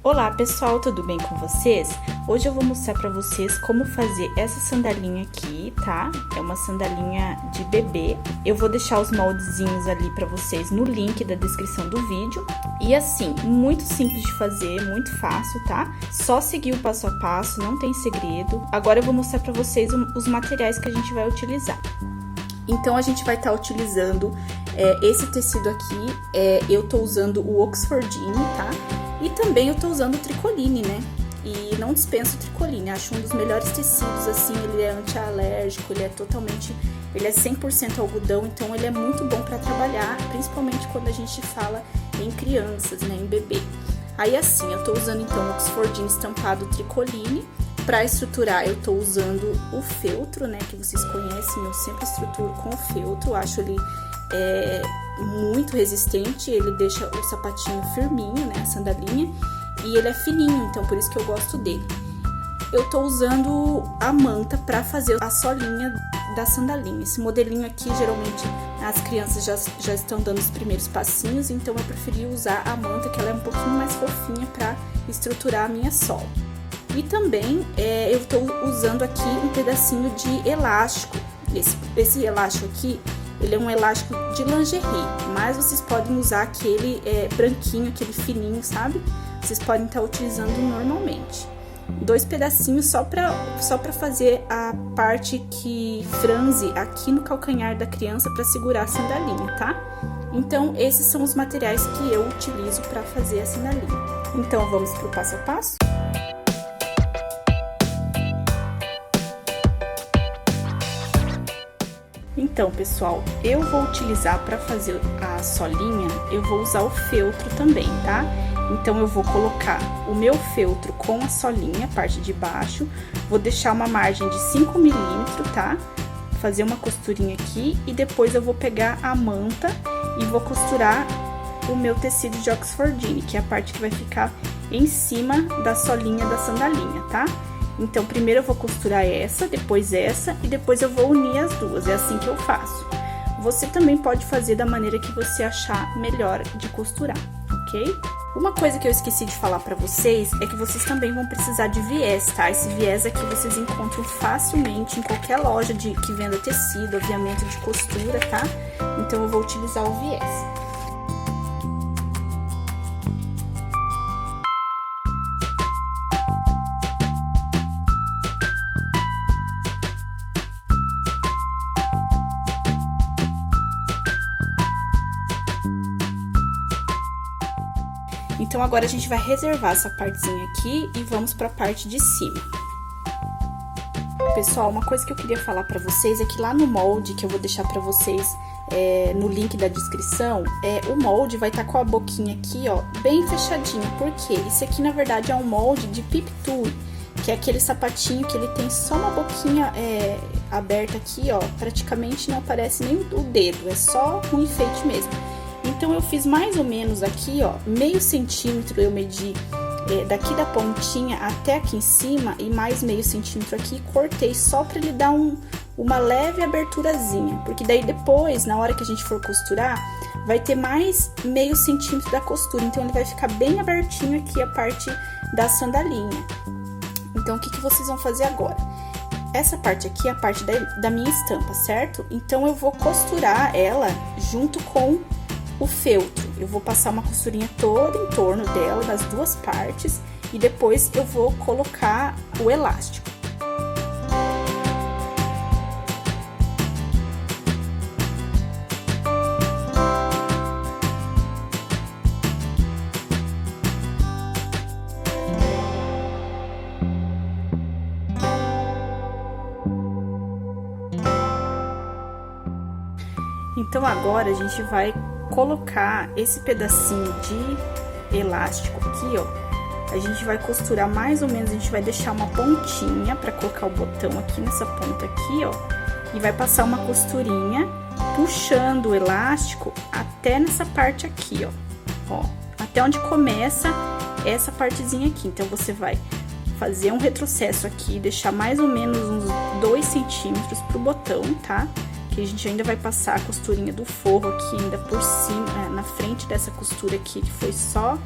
Olá pessoal, tudo bem com vocês? Hoje eu vou mostrar pra vocês como fazer essa sandalinha aqui, tá? É uma sandalinha de bebê. Eu vou deixar os moldezinhos ali pra vocês no link da descrição do vídeo. E assim, muito simples de fazer, muito fácil, tá? Só seguir o passo a passo, não tem segredo. Agora eu vou mostrar pra vocês os materiais que a gente vai utilizar. Então, a gente vai estar utilizando esse tecido aqui, eu tô usando o Oxfordine, tá? E também eu tô usando o tricoline, né? E não dispenso o tricoline, acho um dos melhores tecidos, assim, ele é anti-alérgico, ele é 100% algodão, então ele é muito bom pra trabalhar, principalmente quando a gente fala em crianças, né, em bebê. Aí assim, eu tô usando então o Oxfordine estampado tricoline. Para estruturar, eu tô usando o feltro, né, que vocês conhecem, eu sempre estruturo com o feltro, eu acho ele muito resistente, ele deixa o sapatinho firminho, né, a sandalinha, e ele é fininho, então por isso que eu gosto dele. Eu tô usando a manta para fazer a solinha da sandalinha. Esse modelinho aqui, geralmente, as crianças já estão dando os primeiros passinhos, então eu preferi usar a manta, que ela é um pouquinho mais fofinha para estruturar a minha sola. E também eu tô usando aqui um pedacinho de elástico. Esse elástico aqui, ele é um elástico de lingerie, mas vocês podem usar aquele branquinho, aquele fininho, sabe? Vocês podem estar utilizando normalmente. 2 pedacinhos só pra fazer a parte que franze aqui no calcanhar da criança para segurar a sandalinha, tá? Então, esses são os materiais que eu utilizo para fazer a sandalinha. Então, vamos pro passo a passo? Então, pessoal, eu vou utilizar para fazer a solinha, eu vou usar o feltro também, tá? Então, eu vou colocar o meu feltro com a solinha, a parte de baixo, vou deixar uma margem de 5 milímetros, tá? Fazer uma costurinha aqui e depois eu vou pegar a manta e vou costurar o meu tecido de Oxfordine, que é a parte que vai ficar em cima da solinha da sandalinha, tá? Então, primeiro eu vou costurar essa, depois essa e depois eu vou unir as duas, é assim que eu faço. Você também pode fazer da maneira que você achar melhor de costurar, ok? Uma coisa que eu esqueci de falar pra vocês é que vocês também vão precisar de viés, tá? Esse viés aqui vocês encontram facilmente em qualquer loja que venda tecido, aviamento de costura, tá? Então, eu vou utilizar o viés. Então, agora a gente vai reservar essa partezinha aqui e vamos pra parte de cima. Pessoal, uma coisa que eu queria falar pra vocês é que lá no molde, que eu vou deixar pra vocês no link da descrição, o molde vai estar com a boquinha aqui, ó, bem fechadinha. Por quê? Isso aqui, na verdade, é um molde de Peep Toe, que é aquele sapatinho que ele tem só uma boquinha aberta aqui, ó, praticamente não aparece nem o dedo, é só um enfeite mesmo. Então, eu fiz mais ou menos aqui, ó, meio centímetro eu medi daqui da pontinha até aqui em cima e mais meio centímetro aqui, cortei só pra ele dar uma leve aberturazinha, porque daí depois, na hora que a gente for costurar, vai ter mais meio centímetro da costura, então ele vai ficar bem abertinho aqui a parte da sandalinha. Então, o que vocês vão fazer agora? Essa parte aqui é a parte da minha estampa, certo? Então, eu vou costurar ela junto com o feltro. Eu vou passar uma costurinha toda em torno dela, das duas partes, e depois eu vou colocar o elástico. Então, agora a gente vai colocar esse pedacinho de elástico aqui, ó. A gente vai costurar mais ou menos, a gente vai deixar uma pontinha pra colocar o botão aqui nessa ponta aqui, ó. E vai passar uma costurinha puxando o elástico até nessa parte aqui, ó. Até onde começa essa partezinha aqui. Então, você vai fazer um retrocesso aqui, deixar mais ou menos uns 2 centímetros pro botão, tá? Que a gente ainda vai passar a costurinha do forro aqui ainda por cima, na frente dessa costura aqui, que foi só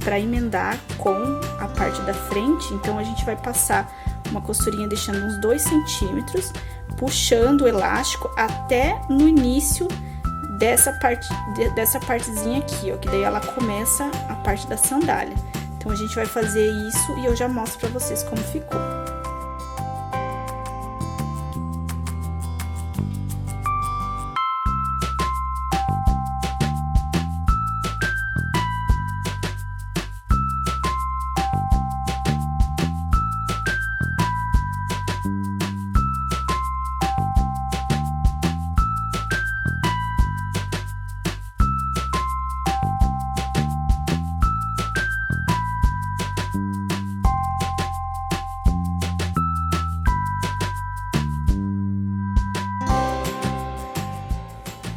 para emendar com a parte da frente, então a gente vai passar uma costurinha deixando uns 2 centímetros, puxando o elástico até no início dessa partezinha aqui, ó, que daí ela começa a parte da sandália. Então a gente vai fazer isso e eu já mostro pra vocês como ficou.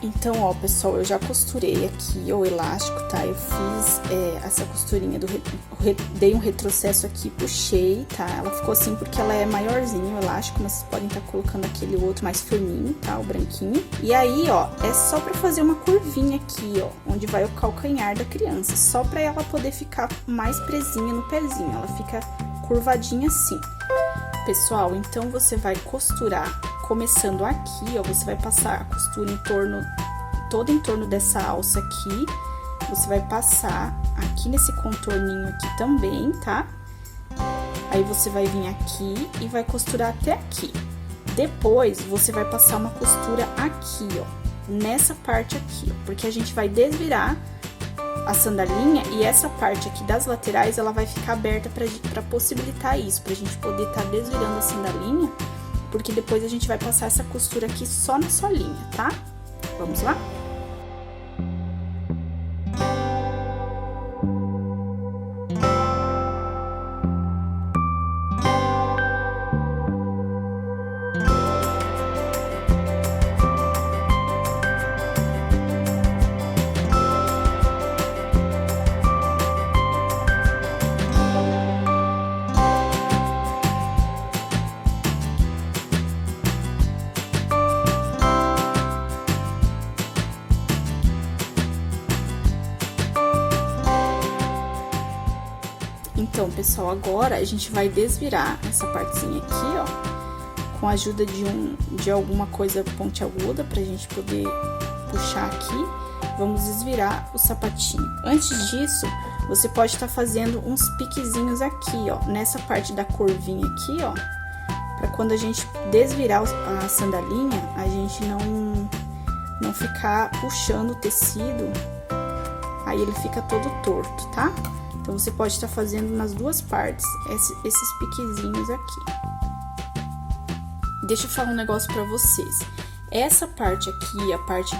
Então, ó, pessoal, eu já costurei aqui o elástico, tá? Eu fiz essa costurinha dei um retrocesso aqui, puxei, tá? Ela ficou assim porque ela é maiorzinha, o elástico, mas vocês podem estar colocando aquele outro mais firminho, tá? O branquinho. E aí, ó, é só pra fazer uma curvinha aqui, ó, onde vai o calcanhar da criança, só pra ela poder ficar mais presinha no pezinho, ela fica curvadinha assim. Pessoal, então você vai costurar, começando aqui, ó, você vai passar a costura todo em torno dessa alça aqui, você vai passar aqui nesse contorninho aqui também, tá? Aí você vai vir aqui e vai costurar até aqui. Depois, você vai passar uma costura aqui, ó, nessa parte aqui, ó, porque a gente vai desvirar a sandalinha e essa parte aqui das laterais, ela vai ficar aberta pra possibilitar isso, pra gente poder tá desvirando a sandalinha, porque depois a gente vai passar essa costura aqui só na solinha, tá? Vamos lá? Então, pessoal, agora a gente vai desvirar essa partezinha aqui, ó, com a ajuda de alguma coisa pontiaguda pra gente poder puxar aqui. Vamos desvirar o sapatinho. Antes disso, você pode estar fazendo uns piquezinhos aqui, ó, nessa parte da curvinha aqui, ó, pra quando a gente desvirar a sandalinha, a gente não ficar puxando o tecido, aí ele fica todo torto, tá? Então, você pode estar fazendo nas duas partes, esses piquezinhos aqui. Deixa eu falar um negócio pra vocês. Essa parte aqui, a parte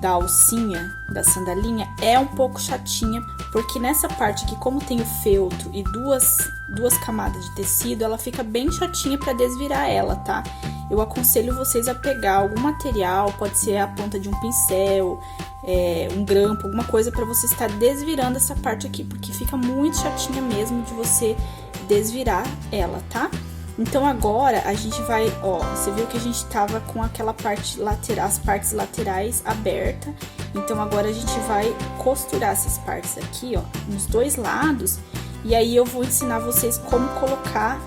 da alcinha da sandalinha, é um pouco chatinha, porque nessa parte aqui, como tem o feltro e duas camadas de tecido, ela fica bem chatinha pra desvirar ela, tá? Eu aconselho vocês a pegar algum material, pode ser a ponta de um pincel, um grampo, alguma coisa pra você estar desvirando essa parte aqui, porque fica muito chatinha mesmo de você desvirar ela, tá? Então, agora, a gente vai, ó, você viu que a gente tava com aquela parte lateral, as partes laterais aberta. Então, agora a gente vai costurar essas partes aqui, ó, nos dois lados. E aí, eu vou ensinar vocês como colocar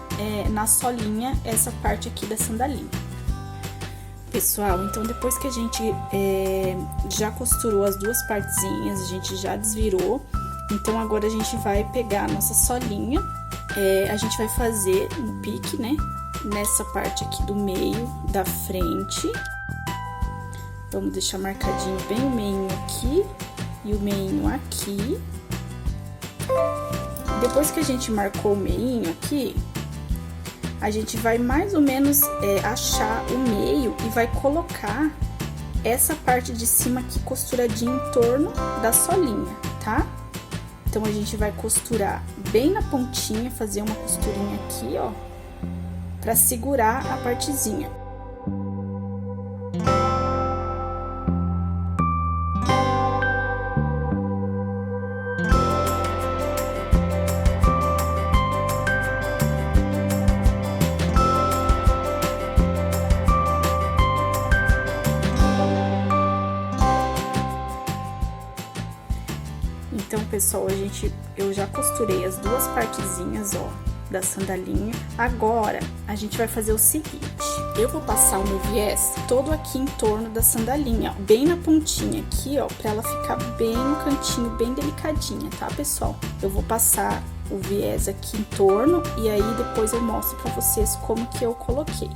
na solinha essa parte aqui da sandalinha. Pessoal, então, depois que a gente já costurou as duas partezinhas, a gente já desvirou. Então, agora a gente vai pegar a nossa solinha. A gente vai fazer um pique, né? Nessa parte aqui do meio da frente. Vamos deixar marcadinho bem o meinho aqui e o meinho aqui. Depois que a gente marcou o meinho aqui, a gente vai mais ou menos achar o meio e vai colocar essa parte de cima aqui costuradinha em torno da solinha, tá? Então, a gente vai costurar bem na pontinha, fazer uma costurinha aqui, ó, pra segurar a partezinha. Então, pessoal, pessoal, eu já costurei as duas partezinhas, ó, da sandalinha. Agora, a gente vai fazer o seguinte, eu vou passar o meu viés todo aqui em torno da sandalinha, ó, bem na pontinha aqui, ó, pra ela ficar bem no cantinho, bem delicadinha, tá, pessoal? Eu vou passar o viés aqui em torno e aí depois eu mostro pra vocês como que eu coloquei.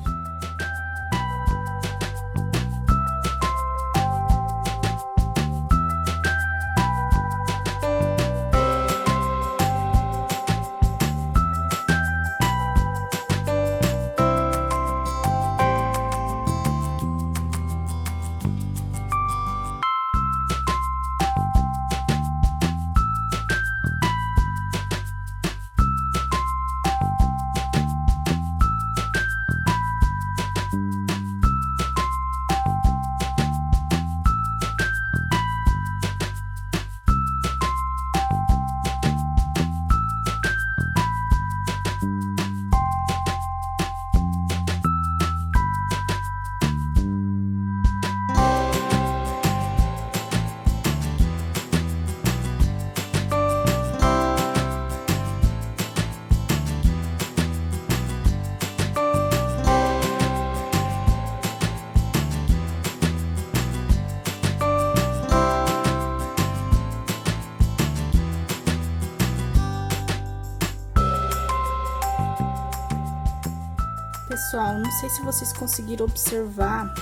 Pessoal, não sei se vocês conseguiram observar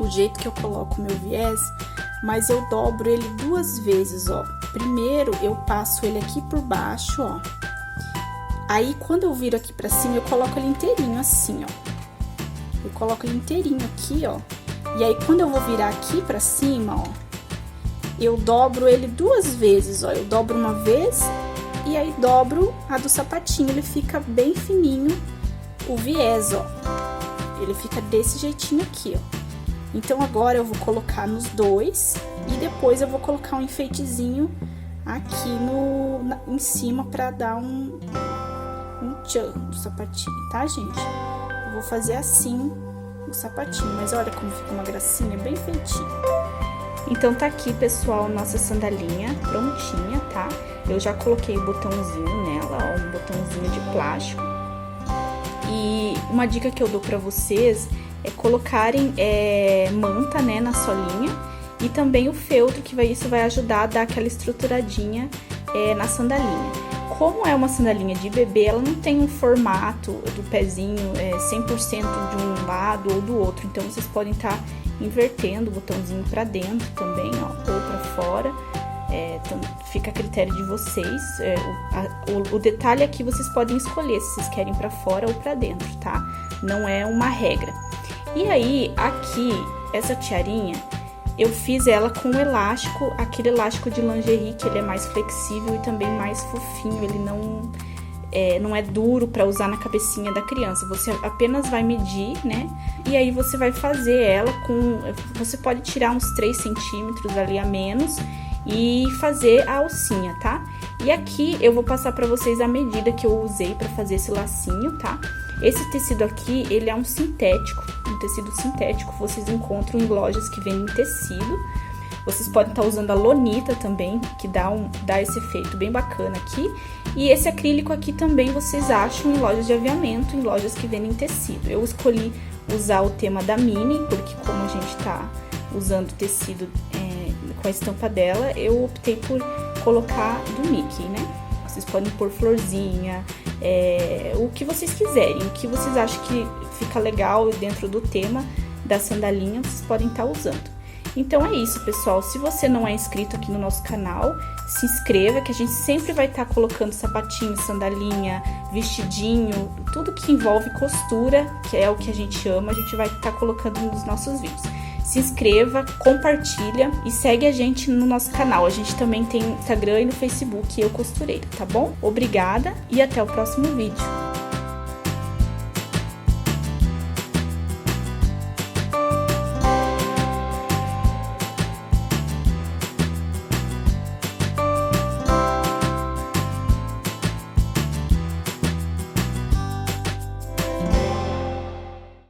o jeito que eu coloco o meu viés, mas eu dobro ele duas vezes, ó. Primeiro, eu passo ele aqui por baixo, ó. Aí, quando eu viro aqui pra cima, eu coloco ele inteirinho assim, ó. Eu coloco ele inteirinho aqui, ó. E aí, quando eu vou virar aqui pra cima, ó, eu dobro ele duas vezes, ó. Eu dobro uma vez e aí dobro a do sapatinho, ele fica bem fininho. O viés, ó, ele fica desse jeitinho aqui, ó. Então, agora eu vou colocar nos dois e depois eu vou colocar um enfeitezinho aqui em cima pra dar um tchan do sapatinho, tá, gente? Eu vou fazer assim o sapatinho, mas olha como fica uma gracinha, bem feitinho. Então, tá aqui, pessoal, nossa sandalinha prontinha, tá? Eu já coloquei o botãozinho nela, ó, um botãozinho de plástico. E uma dica que eu dou pra vocês é colocarem manta, né, na solinha e também o feltro, que isso vai ajudar a dar aquela estruturadinha na sandalinha. Como é uma sandalinha de bebê, ela não tem um formato do pezinho 100% de um lado ou do outro, então vocês podem estar invertendo o botãozinho pra dentro também, ó, ou pra fora. Então, fica a critério de vocês. O detalhe aqui vocês podem escolher se vocês querem pra fora ou pra dentro, tá? Não é uma regra. E aí, aqui, essa tiarinha, eu fiz ela com elástico, aquele elástico de lingerie, que ele é mais flexível e também mais fofinho, ele não é duro pra usar na cabecinha da criança. Você apenas vai medir, né? E aí você vai fazer ela você pode tirar uns 3 centímetros ali a menos e fazer a alcinha, tá? E aqui eu vou passar pra vocês a medida que eu usei pra fazer esse lacinho, tá? Esse tecido aqui, ele é um sintético, um tecido sintético, vocês encontram em lojas que vendem tecido. Vocês podem estar usando a lonita também, que dá esse efeito bem bacana aqui. E esse acrílico aqui também vocês acham em lojas de aviamento, em lojas que vendem tecido. Eu escolhi usar o tema da Minnie, porque como a gente tá usando tecido com a estampa dela, eu optei por colocar do Mickey, né? Vocês podem pôr florzinha, o que vocês quiserem, o que vocês acham que fica legal dentro do tema da sandalinha, vocês podem estar usando. Então é isso, pessoal. Se você não é inscrito aqui no nosso canal, se inscreva, que a gente sempre vai estar colocando sapatinho, sandalinha, vestidinho, tudo que envolve costura, que é o que a gente ama, a gente vai estar colocando nos nossos vídeos. Se inscreva, compartilha e segue a gente no nosso canal. A gente também tem no Instagram e no Facebook Eu Costureira, tá bom? Obrigada e até o próximo vídeo.